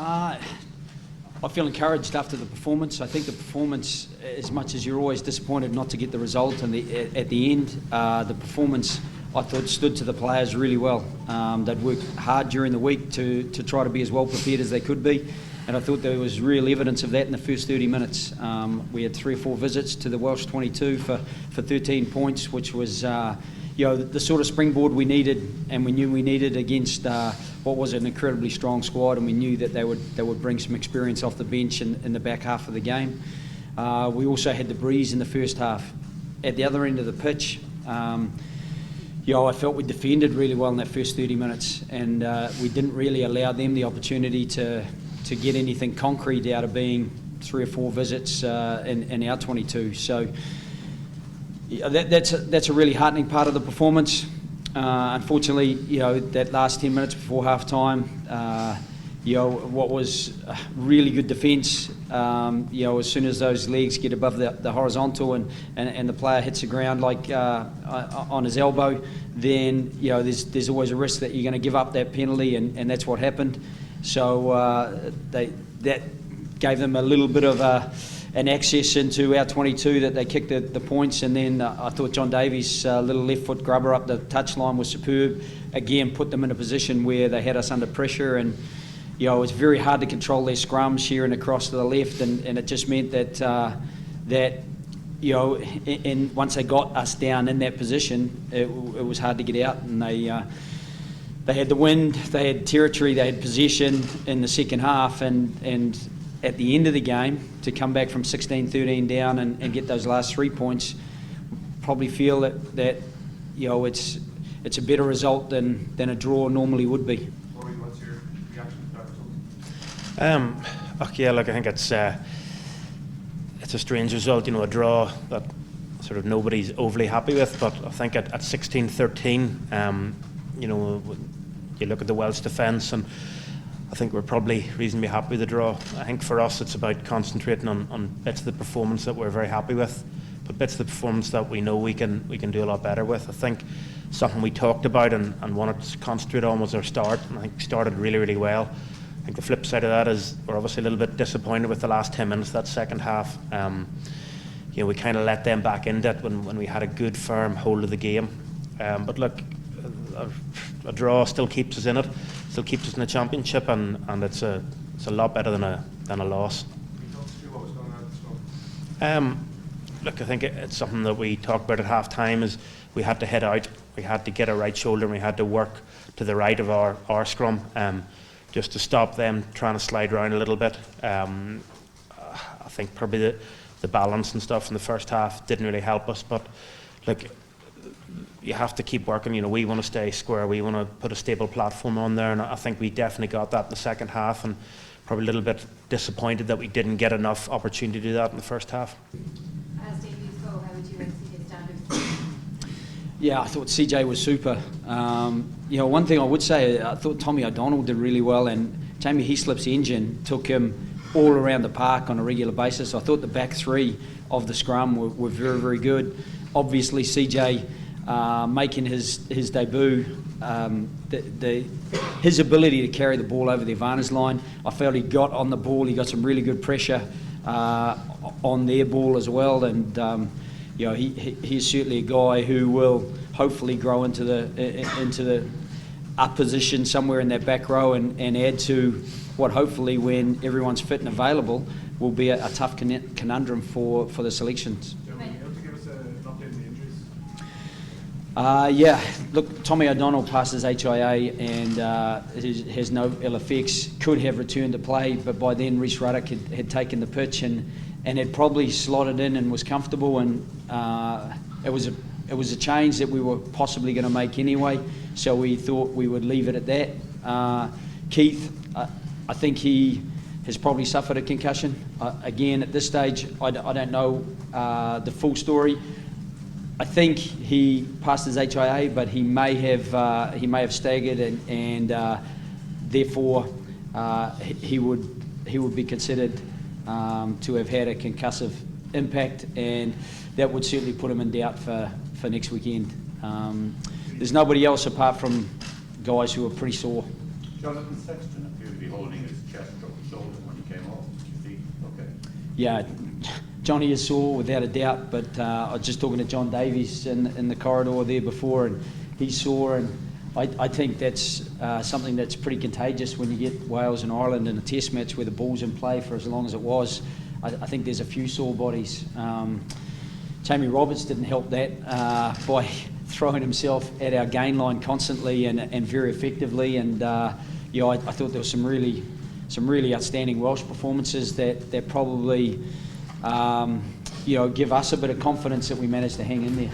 I feel encouraged after the performance. I think the performance, as much as you're always disappointed not to get the result, and at the end, the performance I thought stood to the players really well. They'd worked hard during the week to try to be as well prepared as they could be, and I thought there was real evidence of that in the first 30 minutes. We had 3 or 4 visits to the Welsh 22 for 13 points, which was the sort of springboard we needed, and we knew we needed against what was an incredibly strong squad, and we knew that they would bring some experience off the bench in the back half of the game. We also had the breeze in the first half. At the other end of the pitch, I felt we defended really well in that first 30 minutes, and we didn't really allow them the opportunity to get anything concrete out of being 3 or 4 visits in our 22. So that's a really heartening part of the performance. Unfortunately, that last 10 minutes before half time, what was really good defence, as soon as those legs get above the horizontal and the player hits the ground like on his elbow, then there's always a risk that you're going to give up that penalty, and that's what happened. So that gave them a little bit of an access into our 22 that they kicked the points, and then I thought John Davies' little left foot grubber up the touchline was superb. Again, put them in a position where they had us under pressure, and it was very hard to control their scrum shearing across to the left, and it just meant that once they got us down in that position, it was hard to get out, and they had the wind, they had territory, they had possession in the second half, and at the end of the game, to come back from 16-13 down and get those last 3 points, probably feel that it's a better result than a draw normally would be. Rory, what's your reaction to that result? I think it's a strange result, a draw that sort of nobody's overly happy with. But I think at 16-13, you look at the Welsh defence, and I think we're probably reasonably happy with the draw. I think for us it's about concentrating on bits of the performance that we're very happy with, but bits of the performance that we know we can do a lot better with. I think something we talked about and wanted to concentrate on was our start, and I think we started really, really well. I think the flip side of that is we're obviously a little bit disappointed with the last 10 minutes of that second half. We kind of let them back into it when we had a good firm hold of the game. But look, a draw still keeps us in it, still keeps us in the championship, and it's a lot better than a loss. Can you talk us through what was going on at the scrum? Look, I think it's something that we talked about at half time is we had to head out, we had to get our right shoulder, and we had to work to the right of our scrum, just to stop them trying to slide around a little bit. I think probably the balance and stuff in the first half didn't really help us, but look, you have to keep working. We want to stay square, we want to put a stable platform on there, and I think we definitely got that in the second half, and probably a little bit disappointed that we didn't get enough opportunity to do that in the first half. As debuts go, how would you rate CJ's standards? Yeah, I thought CJ was super. One thing I would say, I thought Tommy O'Donnell did really well, and Jamie Heaslip's engine took him all around the park on a regular basis. I thought the back 3 of the scrum were very, very good. Obviously, CJ making his debut, his ability to carry the ball over the advantage line, I felt he got on the ball, he got some really good pressure on their ball as well, and he's certainly a guy who will hopefully grow into the up position somewhere in that back row and add to what hopefully, when everyone's fit and available, will be a tough conundrum for the selections. Joe, can you able to give us an update on the injuries? Look, Tommy O'Donnell passed his HIA and has no ill effects. Could have returned to play, but by then Rhys Ruddock had taken the pitch and had probably slotted in and was comfortable, and it was a change that we were possibly going to make anyway, so we thought we would leave it at that. Keith, I think he has probably suffered a concussion. Again, at this stage, I don't know the full story. I think he passed his HIA, but he may have staggered, and therefore he would be considered to have had a concussive impact, and that would certainly put him in doubt for next weekend. There's nobody else apart from guys who are pretty sore. Jonathan Sexton appeared to be holding his chest, struck the shoulder when you came off. Did you see? Okay. Yeah, Johnny is sore without a doubt, but I was just talking to John Davies in the corridor there before, and he's sore, and I think that's something that's pretty contagious when you get Wales and Ireland in a test match where the ball's in play for as long as it was. I think there's a few sore bodies. Jamie Roberts didn't help that by throwing himself at our gain line constantly and very effectively, and yeah, I thought there was some really outstanding Welsh performances that probably give us a bit of confidence that we managed to hang in there.